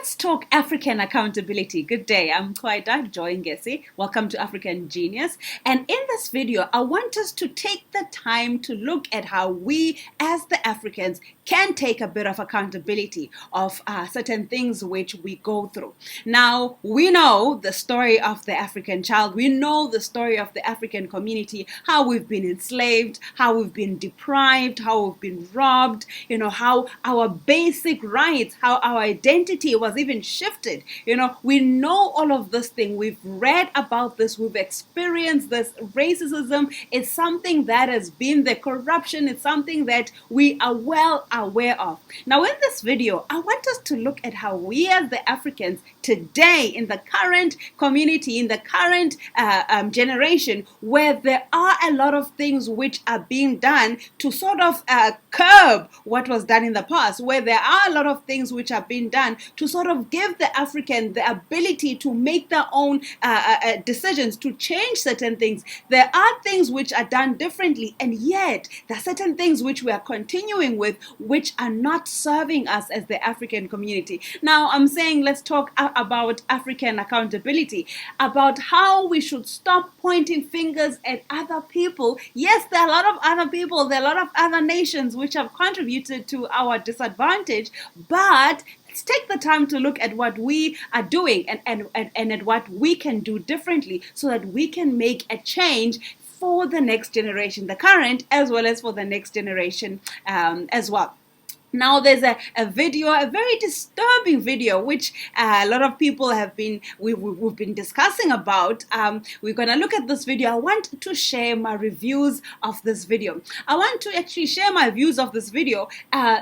Let's talk African accountability. Good day. I'm Kwaida Joy Ngesi. Welcome to African Genius. And in this video, I want us to take the time to look at how we as the Africans can take a bit of accountability of certain things which we go through. Now, we know the story of the African child. We know the story of the African community, how we've been enslaved, how we've been deprived, how we've been robbed, how our basic rights, how our identity was even shifted. We know all of this thing. We've read about this. We've experienced this. Racism is something that has been there. Corruption is something that we are well aware of. Now, in this video, I want us to look at how we as the Africans today, in the current community, in the current generation, where there are a lot of things which are being done to sort of curb what was done in the past, where there are a lot of things which are being done to sort of give the African the ability to make their own decisions, to change certain things. There are things which are done differently, and yet there are certain things which we are continuing with which are not serving us as the African community. Now, I'm saying let's talk about African accountability, about how we should stop pointing fingers at other people. Yes, there are a lot of other people, there are a lot of other nations which have contributed to our disadvantage, but let's take the time to look at what we are doing and at what we can do differently so that we can make a change for the next generation, the current as well as for the next generation as well. Now, there's a video, a very disturbing video, which a lot of people have been, we've been discussing about. We're going to look at this video. I want to share my reviews of this video. I want to actually share my views of this video,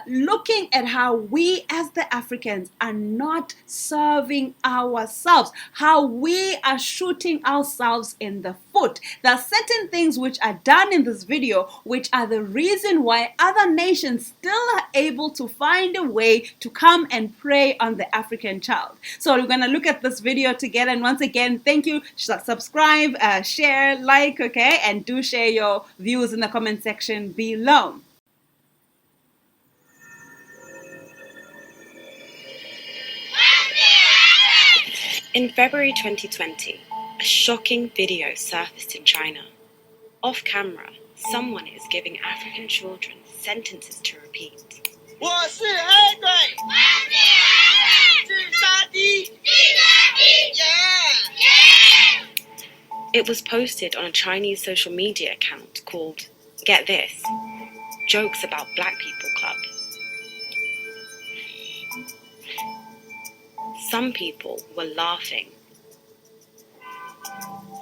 looking at how we as the Africans are not serving ourselves, how we are shooting ourselves in the foot. There are certain things which are done in this video, which are the reason why other nations still are able to find a way to come and prey on the African child. So we're going to look at this video together. And once again, thank you. Subscribe, share, like, okay? And do share your views in the comment section below. In February 2020, a shocking video surfaced in China. Off camera, someone is giving African children sentences to repeat. It was posted on a Chinese social media account called Get This, Jokes About Black People Club. Some people were laughing.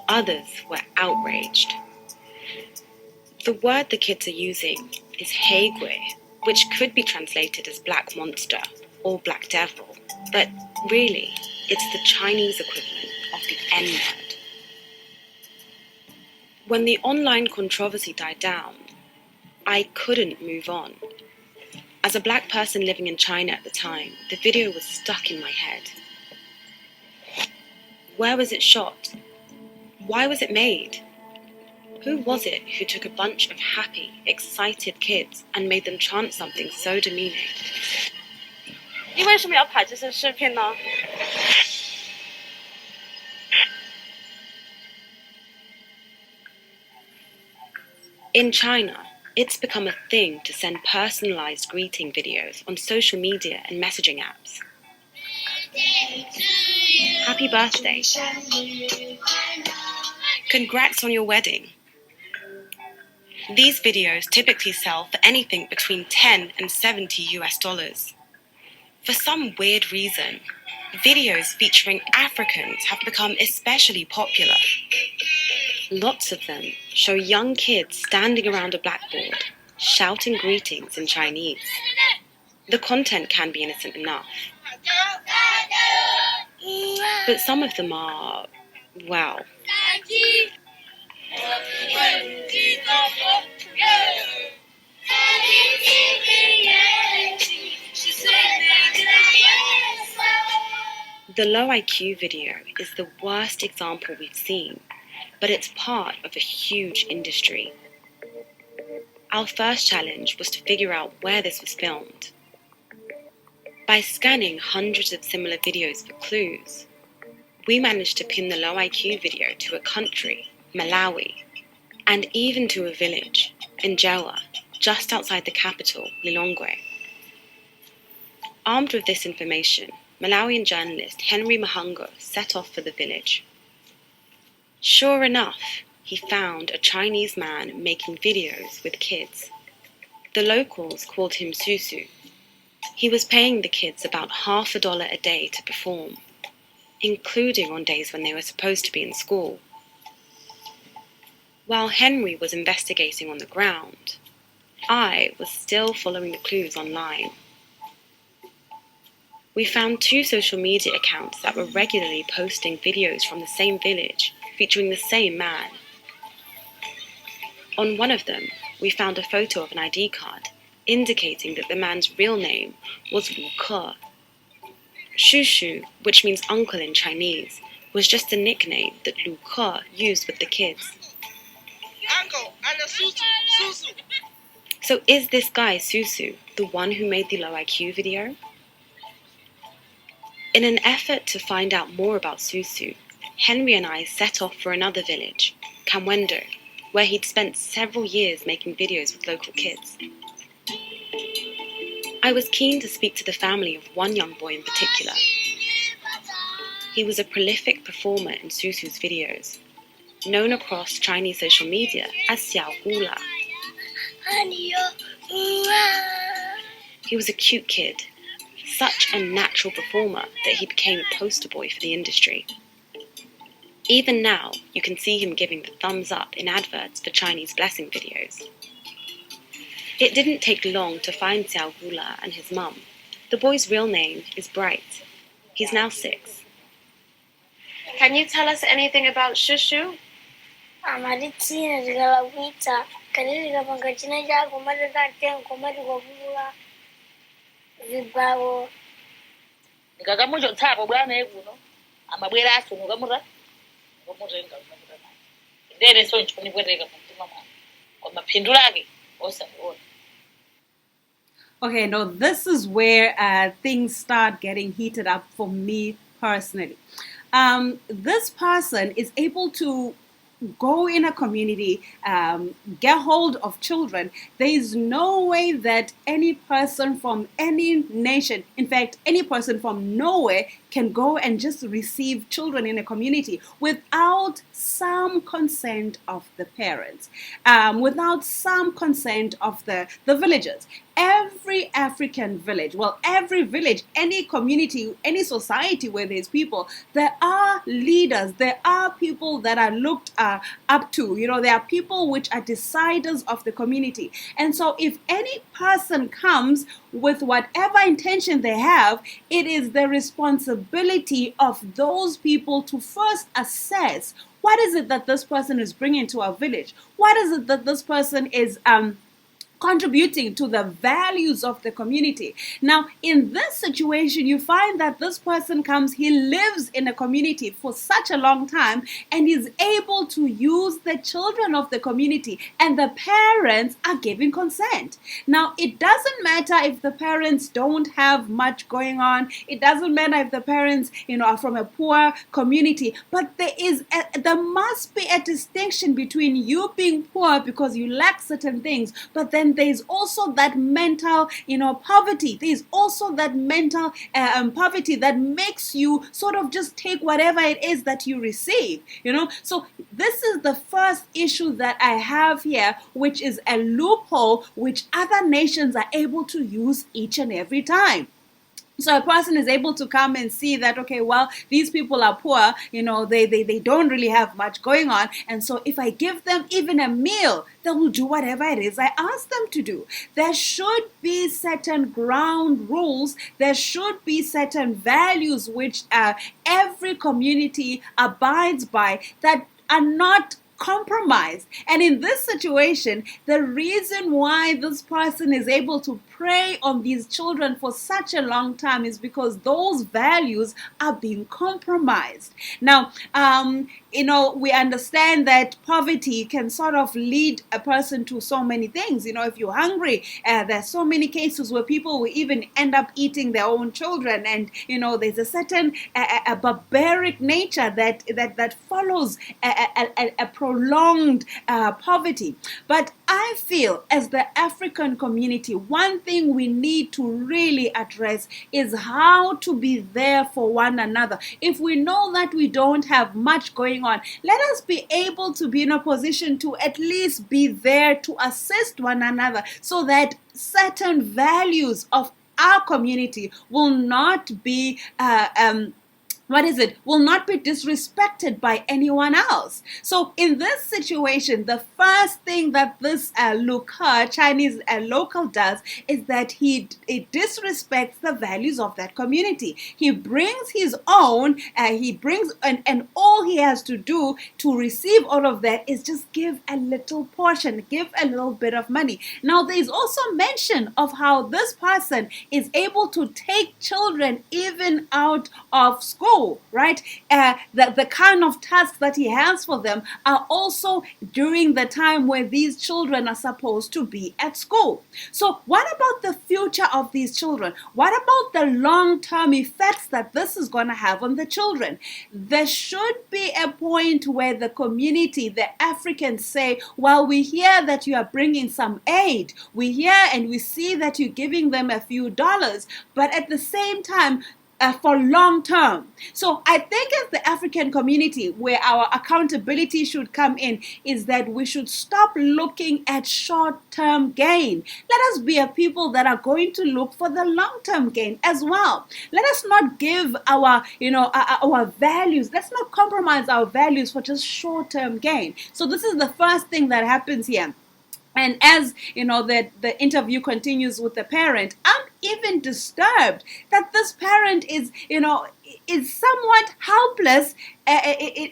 Others were outraged. The word the kids are using is Haigui, which could be translated as black monster or black devil, but really, it's the Chinese equivalent of the N-word. When the online controversy died down, I couldn't move on. As a black person living in China at the time, the video was stuck in my head. Where was it shot? Why was it made? Who was it who took a bunch of happy, excited kids and made them chant something so demeaning? In China, it's become a thing to send personalized greeting videos on social media and messaging apps. Happy birthday. Congrats on your wedding. These videos typically sell for anything between $10 and $70. For some weird reason, videos featuring Africans have become especially popular. Lots of them show young kids standing around a blackboard, shouting greetings in Chinese. The content can be innocent enough, but some of them are, well, the low IQ video is the worst example we've seen, but it's part of a huge industry. Our first challenge was to figure out where this was filmed. By scanning hundreds of similar videos for clues, we managed to pin the low IQ video to a country, Malawi, and even to a village, Njewa, just outside the capital, Lilongwe. Armed with this information, Malawian journalist Henry Mahungo set off for the village. Sure enough, he found a Chinese man making videos with kids. The locals called him Susu. He was paying the kids about $50 a day to perform, including on days when they were supposed to be in school. While Henry was investigating on the ground, I was still following the clues online. We found 2 social media accounts that were regularly posting videos from the same village featuring the same man. On one of them, we found a photo of an ID card indicating that the man's real name was Lu Ke. Shushu, which means uncle in Chinese, was just a nickname that Lu Ke used with the kids. Uncle, and Susu. So is this guy Susu the one who made the low IQ video? In an effort to find out more about Susu, Henry and I set off for another village, Kamwendo, where he'd spent several years making videos with local kids. I was keen to speak to the family of one young boy in particular. He was a prolific performer in Susu's videos, known across Chinese social media as Xiao Gula. He was a cute kid, such a natural performer that he became a poster boy for the industry. Even now, you can see him giving the thumbs up in adverts for Chinese blessing videos. It didn't take long to find Xiao Gula and his mum. The boy's real name is Bright. He's now 6. Can you tell us anything about Shushu? Ngakamucho tsako bwana ekuno. Amabwera asunuka mura. Ngomurenga unamuka. Ndere so nchoni kwereka mtima mwana. Kwa mapindu lake osaona. Okay, now this is where things start getting heated up for me personally. This person is able to go in a community, get hold of children. There is no way that any person from any nation, in fact, any person from nowhere, can go and just receive children in a community without some consent of the parents, without some consent of the villagers. Every African village, well, every village, any community, any society where there's people, there are leaders, there are people that are looked up to. You know, there are people which are deciders of the community. And so if any person comes with whatever intention they have, it is the responsibility of those people to first assess what is it that this person is bringing to our village? What is it that this person is contributing to the values of the community? Now, in this situation, you find that this person comes, he lives in a community for such a long time, and is able to use the children of the community, and the parents are giving consent. Now, it doesn't matter if the parents don't have much going on. It doesn't matter if the parents, are from a poor community, but there must be a distinction between you being poor because you lack certain things, but then there's also that mental, poverty. There's also that mental poverty that makes you sort of just take whatever it is that you receive, So this is the first issue that I have here, which is a loophole which other nations are able to use each and every time. So a person is able to come and see that, okay, well, these people are poor, they don't really have much going on. And so if I give them even a meal, they will do whatever it is I ask them to do. There should be certain ground rules. There should be certain values which every community abides by that are not compromised. And in this situation, the reason why this person is able to prey on these children for such a long time is because those values are being compromised. Now, we understand that poverty can sort of lead a person to so many things. If you're hungry, there's so many cases where people will even end up eating their own children, and there's a certain a barbaric nature that follows a prolonged poverty. But I feel, as the African community, one thing we need to really address is how to be there for one another. If we know that we don't have much going on, let us be able to be in a position to at least be there to assist one another, so that certain values of our community will not be will not be disrespected by anyone else. So in this situation, the first thing that this Chinese local does is that he disrespects the values of that community. He brings his own, and all he has to do to receive all of that is just give a little portion, give a little bit of money. Now, there's also mention of how this person is able to take children even out of school. Right? The kind of tasks that he has for them are also during the time where these children are supposed to be at school. So what about the future of these children? What about the long-term effects that this is going to have on the children? There should be a point where the community, the Africans, say, well, we hear that you are bringing some aid. We hear and we see that you're giving them a few dollars, but at the same time, for long term. So I think as the African community, where our accountability should come in is that we should stop looking at short-term gain. Let us be a people that are going to look for the long-term gain as well. Let us not give our values, let's not compromise our values for just short-term gain. So this is the first thing that happens here. And as the interview continues with the parent, I'm even disturbed that this parent is somewhat helpless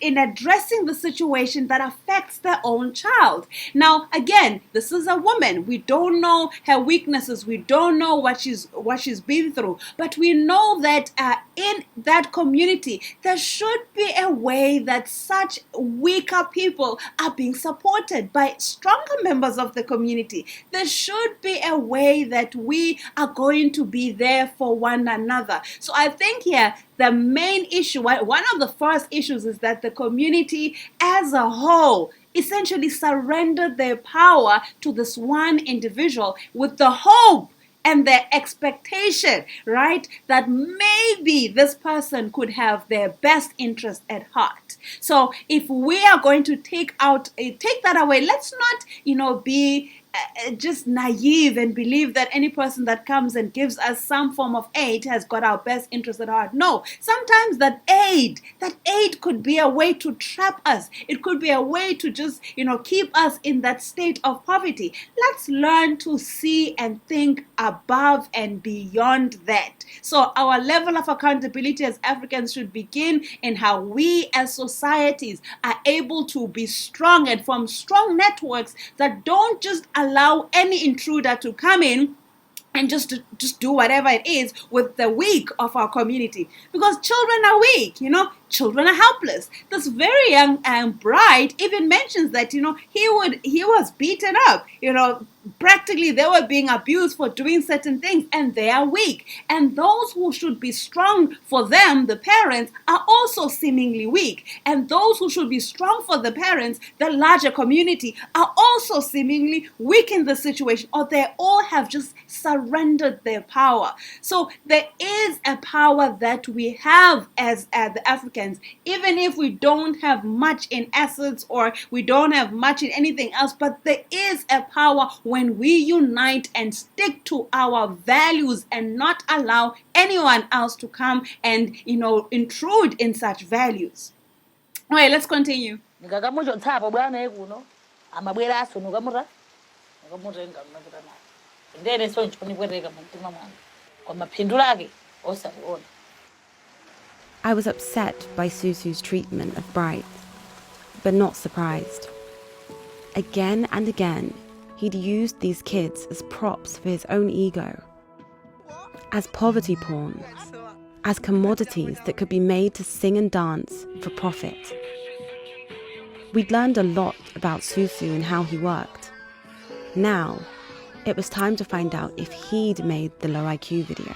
in addressing the situation that affects their own child. Now, again, this is a woman. We don't know her weaknesses. We don't know what she's been through. But we know that in that community, there should be a way that such weaker people are being supported by stronger members of the community. There should be a way that we are going to be there for one another. So I think here, the main issue, one of the first issues, is that the community as a whole essentially surrendered their power to this one individual with the hope and the expectation, right, that maybe this person could have their best interest at heart. So if we are going to take that away, let's not, be just naive and believe that any person that comes and gives us some form of aid has got our best interest at heart. No, sometimes that aid could be a way to trap us. It could be a way to just, keep us in that state of poverty. Let's learn to see and think above and beyond that. So our level of accountability as Africans should begin in how we as societies are able to be strong and form strong networks that don't just allow any intruder to come in and just do whatever it is with the weak of our community. Because children are weak, children are helpless. This very young bride even mentions that, he was beaten up, practically they were being abused for doing certain things, and they are weak. And those who should be strong for them, the parents, are also seemingly weak. And those who should be strong for the parents, the larger community, are also seemingly weak in the situation, or they all have just surrendered their power. So there is a power that we have as the Africans, even if we don't have much in assets or we don't have much in anything else, but there is a power when we unite and stick to our values and not allow anyone else to come and, intrude in such values. All right, let's continue. I was upset by Susu's treatment of brides, but not surprised. Again and again, he'd used these kids as props for his own ego, as poverty porn, as commodities that could be made to sing and dance for profit. We'd learned a lot about Susu and how he worked. Now, it was time to find out if he'd made the low IQ video.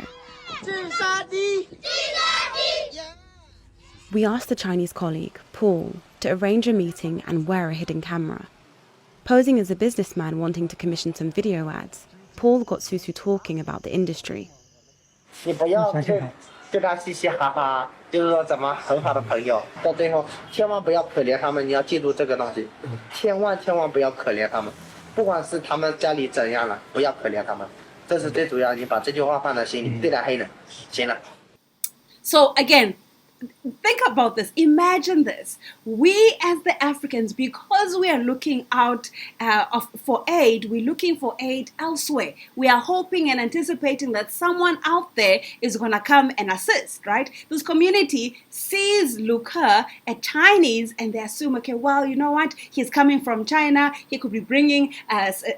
We asked the Chinese colleague, Paul, to arrange a meeting and wear a hidden camera. Posing as a businessman wanting to commission some video ads, Paul got Susu talking about the industry. 你不要跟他嘻嘻哈哈，就是说怎么很好的朋友，到最后千万不要可怜他们，你要记住这个东西，千万不要可怜他们，不管是他们家里怎样了，不要可怜他们，这是最主要，你把这句话放在心里，对待黑人，行了。So again, think about this. Imagine this. We as the Africans, because we are looking out for aid, we're looking for aid elsewhere. We are hoping and anticipating that someone out there is going to come and assist, right? This community sees Luke, a Chinese, and they assume, okay, well, you know what? He's coming from China. He could be bringing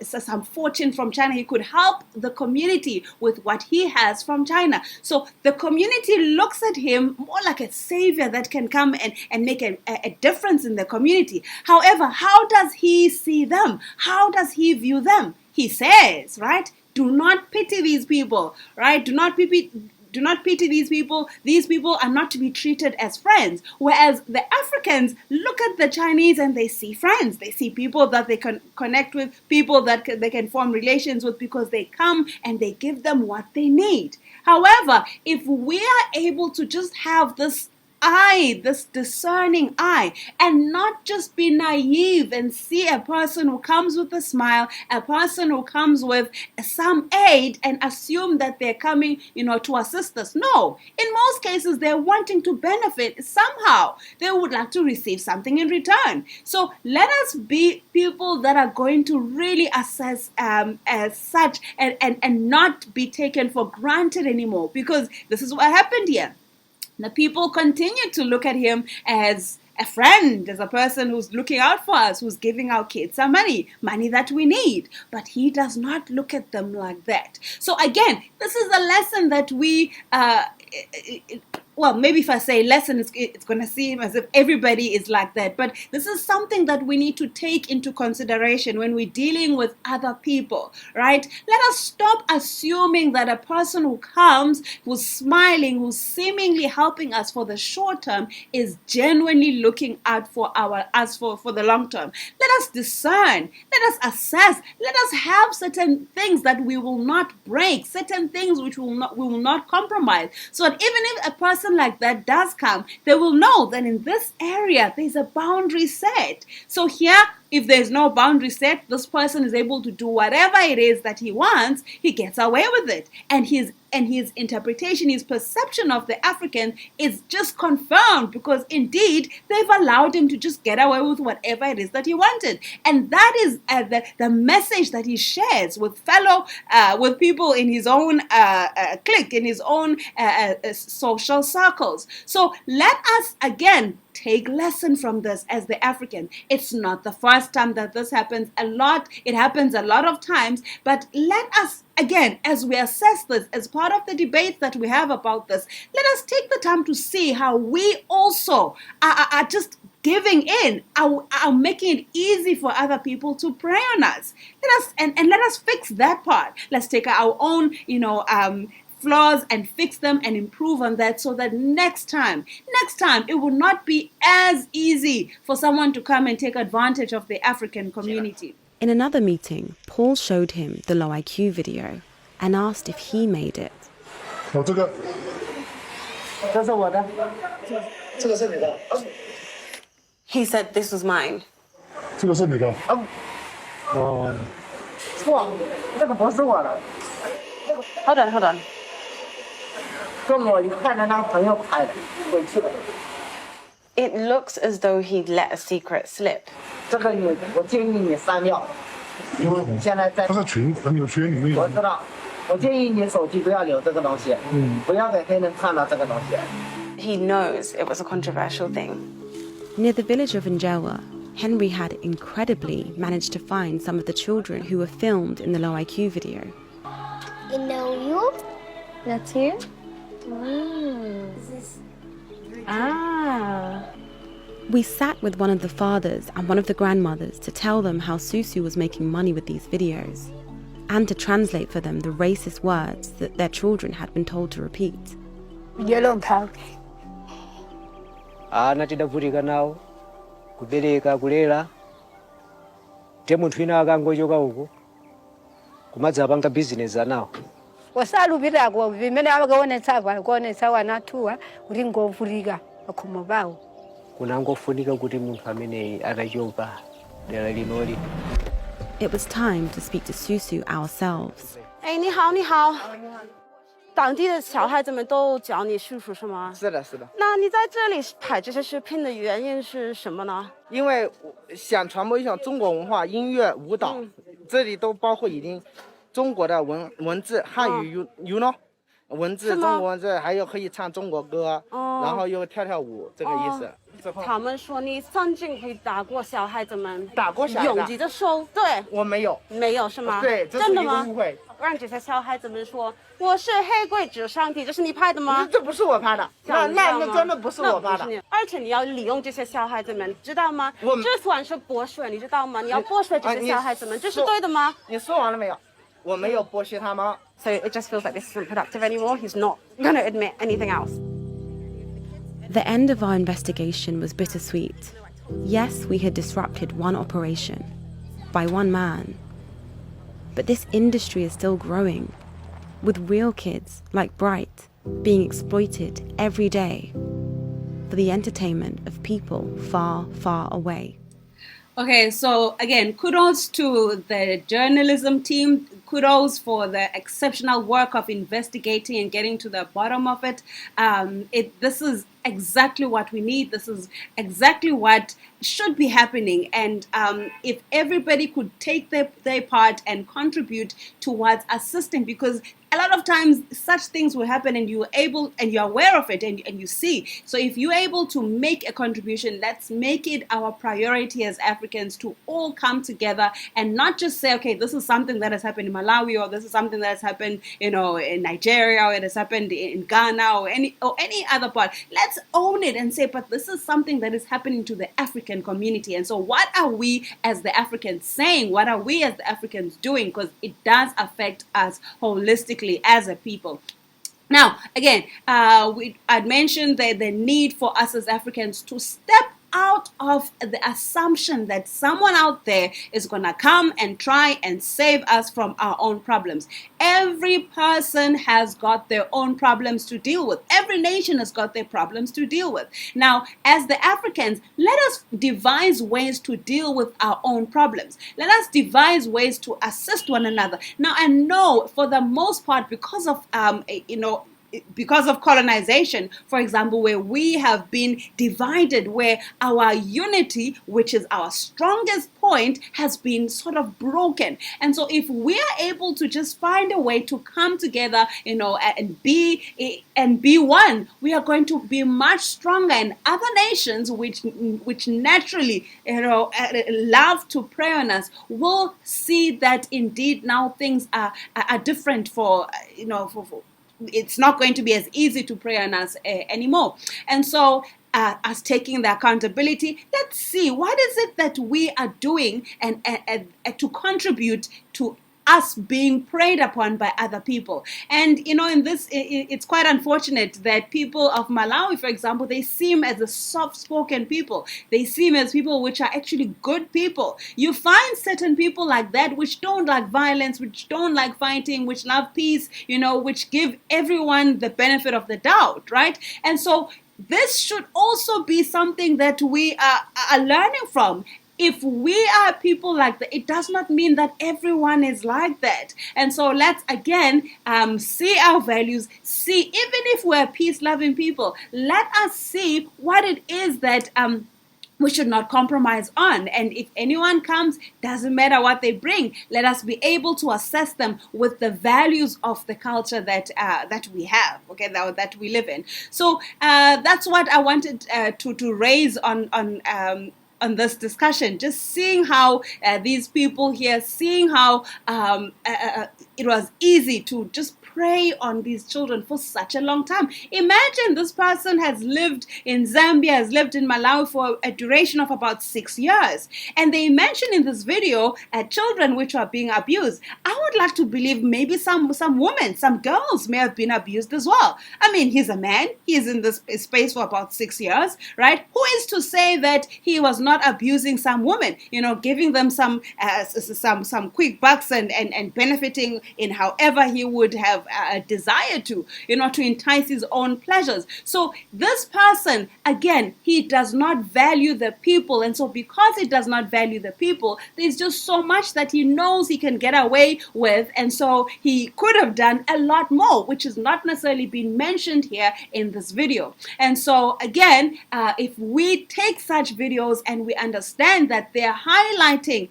some fortune from China. He could help the community with what he has from China. So the community looks at him more like a savior that can come and make a difference in the community. However, how does he see them? How does he view them? He says, right, do not pity these people, right? Do not pity these people. These people are not to be treated as friends. Whereas the Africans look at the Chinese and they see friends. They see people that they can connect with, people that they can form relations with because they come and they give them what they need. However, if we are able to just have this eye, this discerning eye, and not just be naive and see a person who comes with a smile, a person who comes with some aid and assume that they're coming, to assist us. No, in most cases, they're wanting to benefit somehow. They would like to receive something in return. So let us be people that are going to really assess as such and not be taken for granted anymore, because this is what happened here. The people continue to look at him as a friend, as a person who's looking out for us, who's giving our kids some money that we need. But he does not look at them like that. So again, this is a lesson that we, well, maybe if I say lesson, it's going to seem as if everybody is like that. But this is something that we need to take into consideration when we're dealing with other people, right? Let us stop assuming that a person who comes, who's smiling, who's seemingly helping us for the short term is genuinely looking out for us for the long term. Let us discern. Let us assess. Let us have certain things that we will not break, certain things which we will not compromise. So that even if a person like that does come, they will know that in this area there's a boundary set. So here, if there's no boundary set, this person is able to do whatever it is that he wants. He gets away with it, and his interpretation, his perception of the African is just confirmed, because indeed they've allowed him to just get away with whatever it is that he wanted. And that is the message that he shares with with people in his own clique, in his own social circles. So let us again take lesson from this as the African. It's not the first time that this happens. It happens a lot of times, but let us, again, as we assess this, as part of the debates that we have about this, let us take the time to see how we also are just giving in, are making it easy for other people to prey on us. Let us fix that part. Let's take our own, flaws and fix them and improve on that, so that next time it will not be as easy for someone to come and take advantage of the African community. In another meeting, Paul showed him the low IQ video and asked if he made it. He said this was mine. Hold on. It looks as though he'd let a secret slip. He knows it was a controversial thing. Near the village of Njewa, Henry had incredibly managed to find some of the children who were filmed in the low IQ video. I know you. That's you? We sat with one of the fathers and one of the grandmothers to tell them how Susu was making money with these videos, and to translate for them the racist words that their children had been told to repeat. Natidavutika nawo kubereka kulera te munthu wina akangochoka uko kumadzapanga business anawo wasalupirako vimene akaonetsa wanathuwa kuti ngovutika pakhomo pawo kunangofunika kuti munthu ameneyi atachoka dera linoli. It was time to speak to Susu ourselves. 哎，你好，你好。当地的小孩子们都叫你叔叔是吗？是的，是的。那你在这里拍这些视频的原因是什么呢？因为想传播一种中国文化、音乐、舞蹈，这里都包括已经中国的文字、汉语you know 文字、中国文字，还有可以唱中国歌，然后又跳舞，这个意思。他们说你曾经会打过小孩子们，打过小孩子，用你的手，对，我没有，没有是吗？对，这是一个误会。让这些小孩子们说我是黑鬼智商体，这是你拍的吗？这不是我拍的，那真的不是我拍的。而且你要利用这些小孩子们，知道吗？这算是剥削，你知道吗？你要剥削这些小孩子们，这是对的吗？你说完了没有？我没有剥削他们。So it just feels like this isn't productive anymore. He's not going to admit anything else. The end of our investigation was bittersweet. Yes, we had disrupted one operation by one man. But this industry is still growing, with real kids like Bright being exploited every day for the entertainment of people far, far away. Okay, so again, kudos to the journalism team. Kudos for the exceptional work of investigating and getting to the bottom of it. This is exactly what we need. This is exactly what should be happening. And if everybody could take their part and contribute towards assisting, because a lot of times such things will happen and you're aware of it and you see. So if you're able to make a contribution, let's make it our priority as Africans to all come together and not just say, okay, this is something that has happened in Malawi, or this is something that has happened, in Nigeria, or it has happened in Ghana, or any other part. Let's own it and say, but this is something that is happening to the African community. And so what are we as the Africans saying? What are we as the Africans doing? Because it does affect us holistically as a people. Now, again, I'd mentioned the need for us as Africans to step out of the assumption that someone out there is going to come and try and save us from our own problems. Every person has got their own problems to deal with. Every nation has got their problems to deal with. Now, as the Africans, let us devise ways to deal with our own problems. Let us devise ways to assist one another. Now, I know for the most part, because of colonization, for example, where we have been divided, where our unity, which is our strongest point, has been sort of broken. And so if we are able to just find a way to come together, and be one, we are going to be much stronger. And other nations which naturally, love to prey on us, will see that indeed now things are different for it's not going to be as easy to pray on us anymore. And so us taking the accountability, let's see, what is it that we are doing and to contribute to us being preyed upon by other people. And in this, it's quite unfortunate that people of Malawi, for example, they seem as a soft-spoken people. They seem as people which are actually good people. You find certain people like that which don't like violence, which don't like fighting, which love peace, which give everyone the benefit of the doubt, right? And so this should also be something that we are learning from. If we are people like that, it does not mean that everyone is like that. And so let's again see our values, see, even if we're peace-loving people, let us see what it is that we should not compromise on. And if anyone comes, doesn't matter what they bring, let us be able to assess them with the values of the culture that we have, okay, that we live in. So that's what I wanted to raise on on this discussion, just seeing how these people here, seeing how it was easy to just prey on these children for such a long time. Imagine this person has lived in Zambia, has lived in Malawi for a duration of about 6 years. And they mention in this video children which are being abused. I would like to believe maybe some women, some girls may have been abused as well. I mean, he's a man, he's in this space for about 6 years, right? Who is to say that he was not abusing some women, giving them some quick bucks and benefiting in however he would have desire to entice his own pleasures. So this person, again, he does not value the people. And so because he does not value the people, there's just so much that he knows he can get away with. And so he could have done a lot more, which is not necessarily being mentioned here in this video. And so again, if we take such videos and we understand that they're highlighting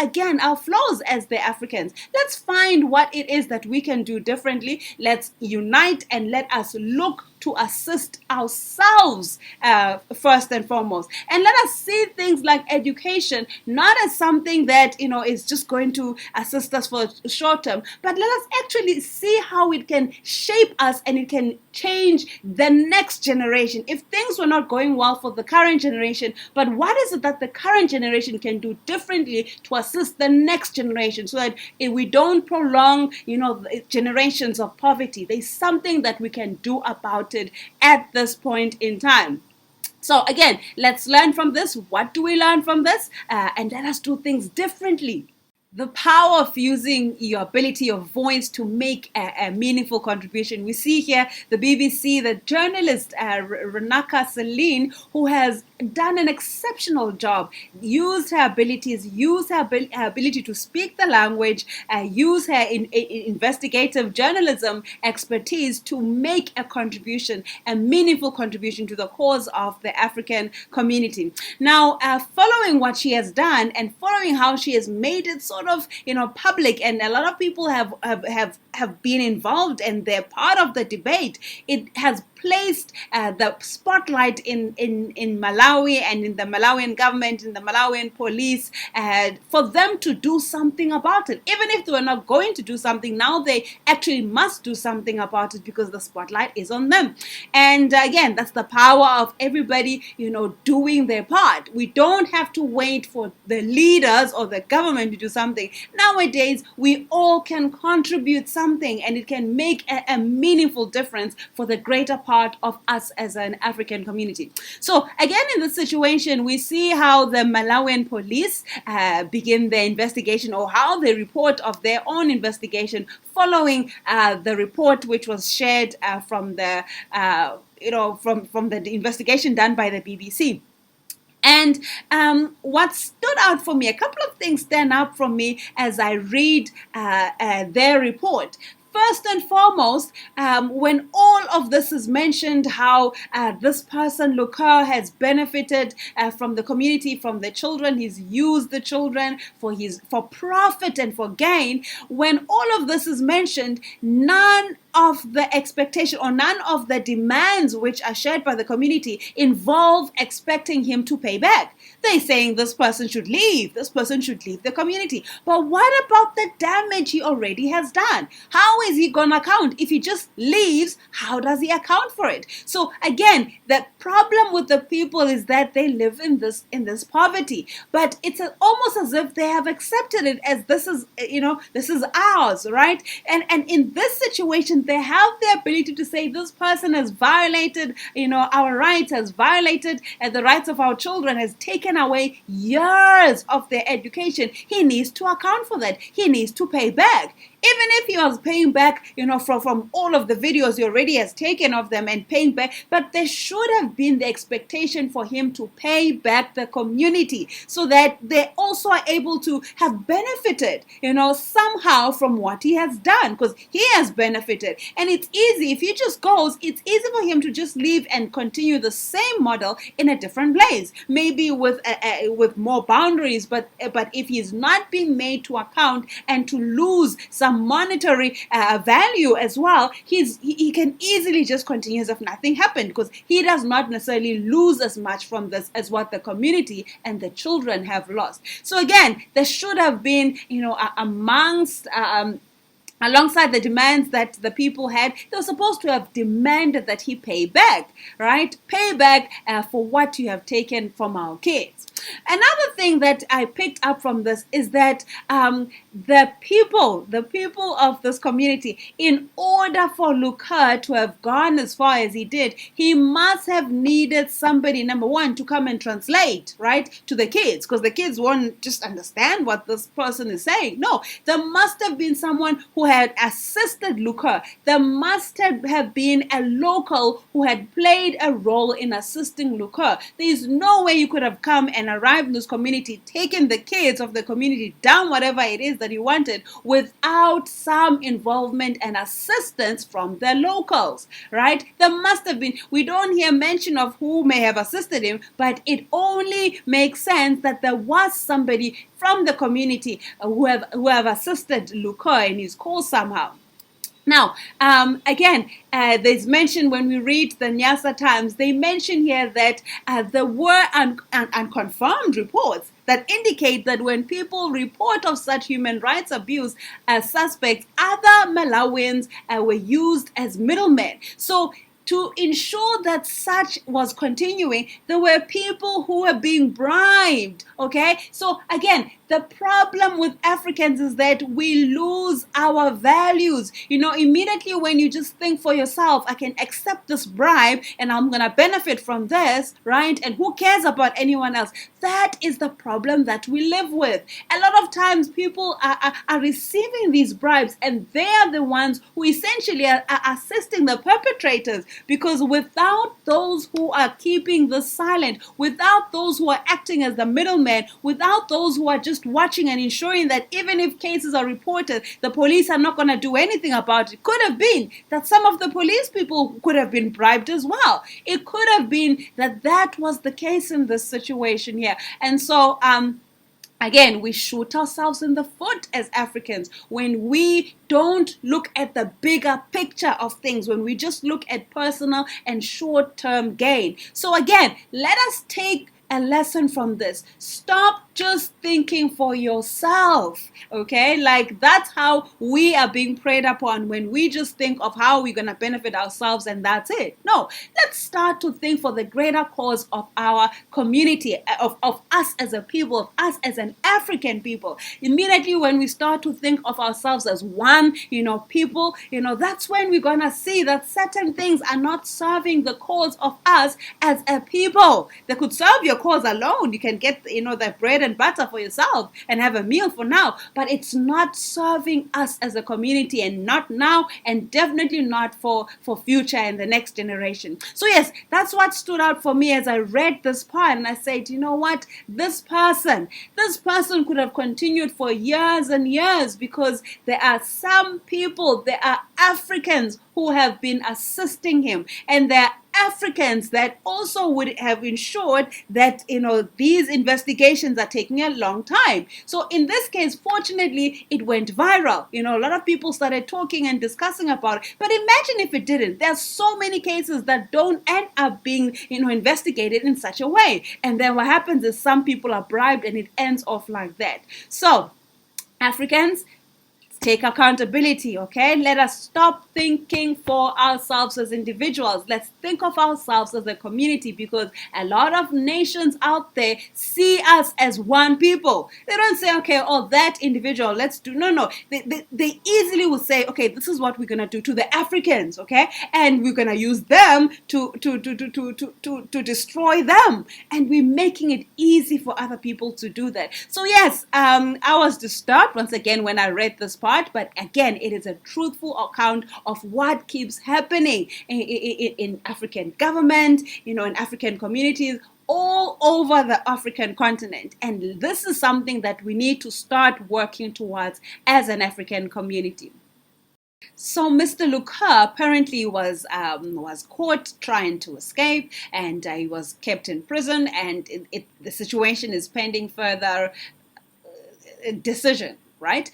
again our flaws as the Africans, let's find what it is that we can do differently. Let's unite and let us look to assist ourselves first and foremost. And let us see things like education not as something that is just going to assist us for short term, but let us actually see how it can shape us and it can change the next generation. If things were not going well for the current generation, but what is it that the current generation can do differently to assist the next generation so that if we don't prolong generations of poverty? There's something that we can do about it at this point in time. So again, let's learn from this. What do we learn from this? And let us do things differently. The power of using your ability of voice to make a meaningful contribution. We see here the BBC, the journalist Renaka Celine, who has done an exceptional job, used her abilities, used her ability to speak the language, use her investigative journalism expertise to make a contribution, a meaningful contribution to the cause of the African community. Now, following what she has done and following how she has made it sort of public, and a lot of people have been involved and they're part of the debate, it has placed the spotlight in Malawi and in the Malawian government, in the Malawian police, for them to do something about it. Even if they were not going to do something, now they actually must do something about it because the spotlight is on them. And again, that's the power of everybody, doing their part. We don't have to wait for the leaders or the government to do something. Nowadays, we all can contribute something and it can make a meaningful difference for the greater part of us as an African community. So again, in this situation, we see how the Malawian police begin their investigation, or how they report of their own investigation following the report which was shared from the from the investigation done by the BBC. And what stood out for me, a couple of things stand out for me as I read their report. First and foremost, when all of this is mentioned, how this person, Luker, has benefited from the community, from the children, he's used the children for profit and for gain. When all of this is mentioned, none of the expectation or none of the demands which are shared by the community involve expecting him to pay back. They're saying this person should leave, this person should leave the community. But what about the damage he already has done? How is he going to account? If he just leaves, how does he account for it? So again, the problem with the people is that they live in this poverty, but it's almost as if they have accepted it as this is ours, right? And in this situation, they have the ability to say this person has violated our rights, has violated the rights of our children, has taken away years of their education. He needs to account for that. He needs to pay back. Even if he was paying back, from all of the videos he already has taken of them and paying back, but there should have been the expectation for him to pay back the community so that they also are able to have benefited, somehow from what he has done, because he has benefited. And it's easy, if he just goes, it's easy for him to just leave and continue the same model in a different place, maybe with more boundaries, but if he's not being made to account and to lose some some monetary value as well, he can easily just continue as if nothing happened, because he does not necessarily lose as much from this as what the community and the children have lost. So again, there should have been, amongst alongside the demands that the people had, they were supposed to have demanded that he pay back, right? Pay back for what you have taken from our kids. Another thing that I picked up from this is that the people of this community, in order for Luka to have gone as far as he did, he must have needed somebody, number one, to come and translate, right, to the kids, because the kids won't just understand what this person is saying. No, there must have been someone who had assisted Luka. There must have been a local who had played a role in assisting Luka. There is no way you could have come and arrived in this community, taken the kids of the community, done whatever it is that you wanted without some involvement and assistance from the locals, right? There must have been. We don't hear mention of who may have assisted him, but it only makes sense that there was somebody from the community who have assisted Luka in his cause somehow. Now, again, there's mention when we read the Nyasa Times, they mention here that there were unconfirmed reports that indicate that when people report of such human rights abuse as suspects, other Malawians were used as middlemen. So to ensure that such was continuing, there were people who were being bribed, okay? So again, the problem with Africans is that we lose our values. Immediately when you just think for yourself, I can accept this bribe and I'm going to benefit from this, right? And who cares about anyone else? That is the problem that we live with. A lot of times people are receiving these bribes, and they are the ones who essentially are assisting the perpetrators, because without those who are keeping this silent, without those who are acting as the middlemen, without those who are just watching and ensuring that even if cases are reported, the police are not going to do anything about it. Could have been that some of the police people could have been bribed as well. It could have been that was the case in this situation here. And so, again, we shoot ourselves in the foot as Africans when we don't look at the bigger picture of things, when we just look at personal and short-term gain. So again, let us take a lesson from this. Stop just thinking for yourself, okay? Like, that's how we are being preyed upon, when we just think of how we're going to benefit ourselves and that's it. No, let's start to think for the greater cause of our community, of us as a people, of us as an African people. Immediately when we start to think of ourselves as one, people, that's when we're going to see that certain things are not serving the cause of us as a people. They could serve your cause alone. You can get, the bread and butter for yourself and have a meal for now, but it's not serving us as a community, and not now, and definitely not for future and the next generation. So yes, that's what stood out for me as I read this part, and I said, you know what, this person could have continued for years and years, because there are some people, there are Africans who have been assisting him, and there are Africans that also would have ensured that these investigations are taking a long time. So in this case, fortunately, it went viral. A lot of people started talking and discussing about it. But imagine if it didn't. There are so many cases that don't end up being investigated in such a way. And then what happens is some people are bribed and it ends off like that. So Africans, take accountability, okay? Let us stop thinking for ourselves as individuals. Let's think of ourselves as a community, because a lot of nations out there see us as one people. They don't say, okay, that individual, let's do. No. They easily will say, okay, this is what we're going to do to the Africans, okay? And we're going to use them to destroy them. And we're making it easy for other people to do that. So yes, I was disturbed once again when I read this part. But again, it is a truthful account of what keeps happening in African government, in African communities, all over the African continent. And this is something that we need to start working towards as an African community. So Mr. Luka apparently was caught trying to escape, and he was kept in prison, and the situation is pending further decision, right?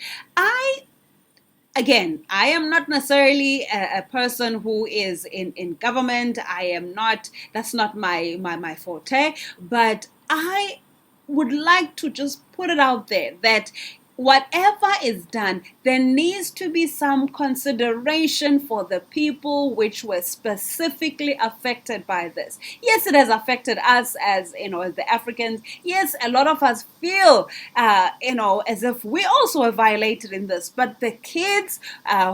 again, I am not necessarily a person who is in government. I am not, that's not my forte, but I would like to just put it out there that whatever is done, there needs to be some consideration for the people which were specifically affected by this. Yes, it has affected us as, as the Africans. Yes, a lot of us feel, as if we also are violated in this. But the kids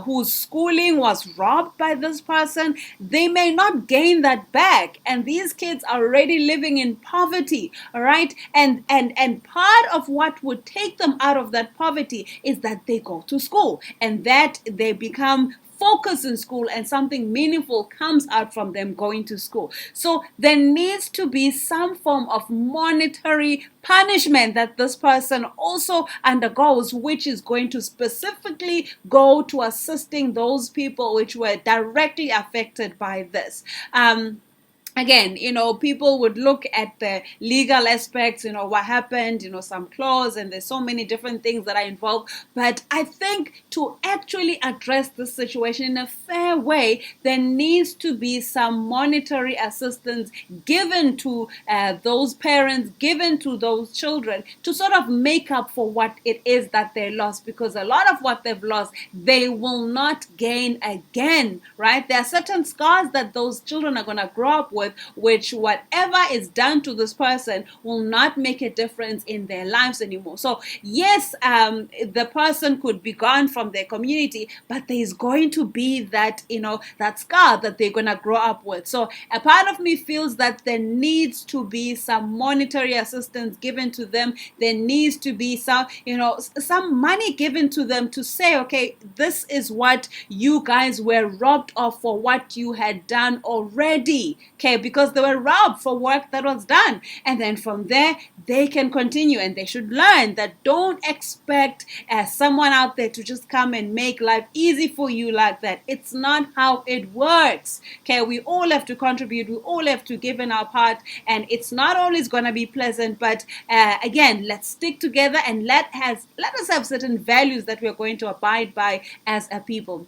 whose schooling was robbed by this person, they may not gain that back. And these kids are already living in poverty, all right? And part of what would take them out of that poverty is that they go to school and that they become focus in school and something meaningful comes out from them going to school. So there needs to be some form of monetary punishment that this person also undergoes, which is going to specifically go to assisting those people which were directly affected by this. Again, people would look at the legal aspects, what happened, some clause, and there's so many different things that are involved. But I think to actually address this situation in a fair way, there needs to be some monetary assistance given to those parents, given to those children to sort of make up for what it is that they lost, because a lot of what they've lost, they will not gain again, right? There are certain scars that those children are going to grow up with, which whatever is done to this person will not make a difference in their lives anymore. So yes, the person could be gone from their community, but there is going to be that, that scar that they're going to grow up with. So a part of me feels that there needs to be some monetary assistance given to them. There needs to be some, some money given to them to say, okay, this is what you guys were robbed of for what you had done already. Okay, because they were robbed for work that was done. And then from there, they can continue, and they should learn that don't expect someone out there to just come and make life easy for you like that. It's not how it works. Okay, we all have to contribute. We all have to give in our part, and it's not always going to be pleasant. But again, let's stick together and let us have certain values that we're going to abide by as a people.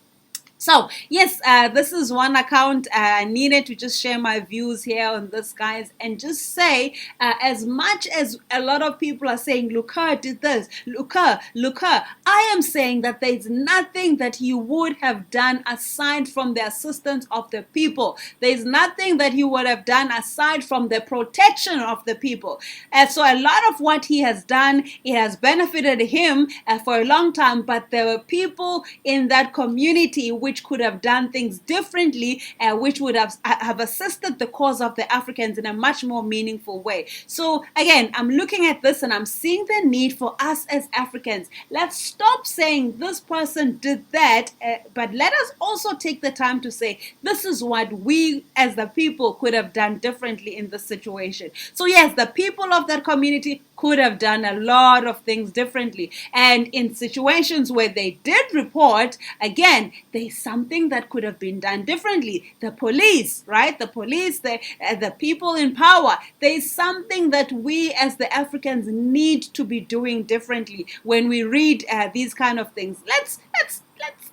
So yes, this is one account. I needed to just share my views here on this, guys, and just say, as much as a lot of people are saying, Luca did this, Luca, I am saying that there's nothing that he would have done aside from the assistance of the people. There's nothing that he would have done aside from the protection of the people. So a lot of what he has done, it has benefited him for a long time, but there were people in that community which could have done things differently, which would have assisted the cause of the Africans in a much more meaningful way. So again, I'm looking at this and I'm seeing the need for us as Africans. Let's stop saying this person did that, but let us also take the time to say, this is what we as the people could have done differently in this situation. So yes, the people of that community could have done a lot of things differently. And in situations where they did report, again, there's something that could have been done differently. The police, right? The police, the people in power, there's something that we as the Africans need to be doing differently when we read these kind of things. Let's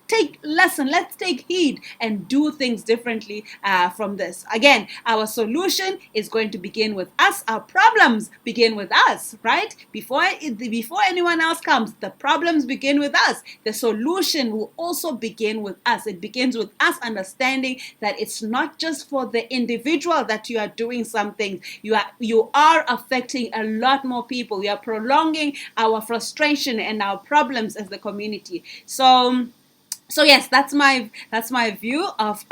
take lesson, let's take heed and do things differently from this. Again, our solution is going to begin with us. Our problems begin with us, right? Before anyone else comes, the problems begin with us. The solution will also begin with us. It begins with us understanding that it's not just for the individual that you are doing something. You are affecting a lot more people. You are prolonging our frustration and our problems as the community. So yes, that's my view of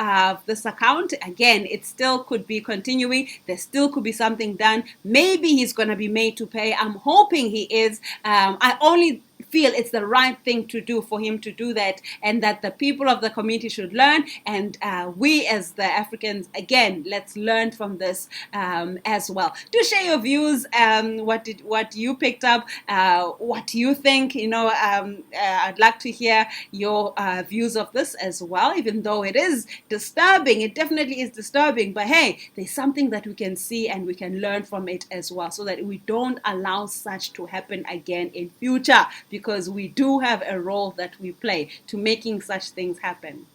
this account. Again, it still could be continuing. There still could be something done. Maybe he's going to be made to pay. I'm hoping he is. I only feel it's the right thing to do for him to do that, and that the people of the community should learn, and we as the Africans, again, let's learn from this as well. Do share your views. What you picked up, what you think. I'd like to hear your views of this as well, even though it is disturbing. It definitely is disturbing, but hey, there's something that we can see and we can learn from it as well, so that we don't allow such to happen again in future. because we do have a role that we play to making such things happen.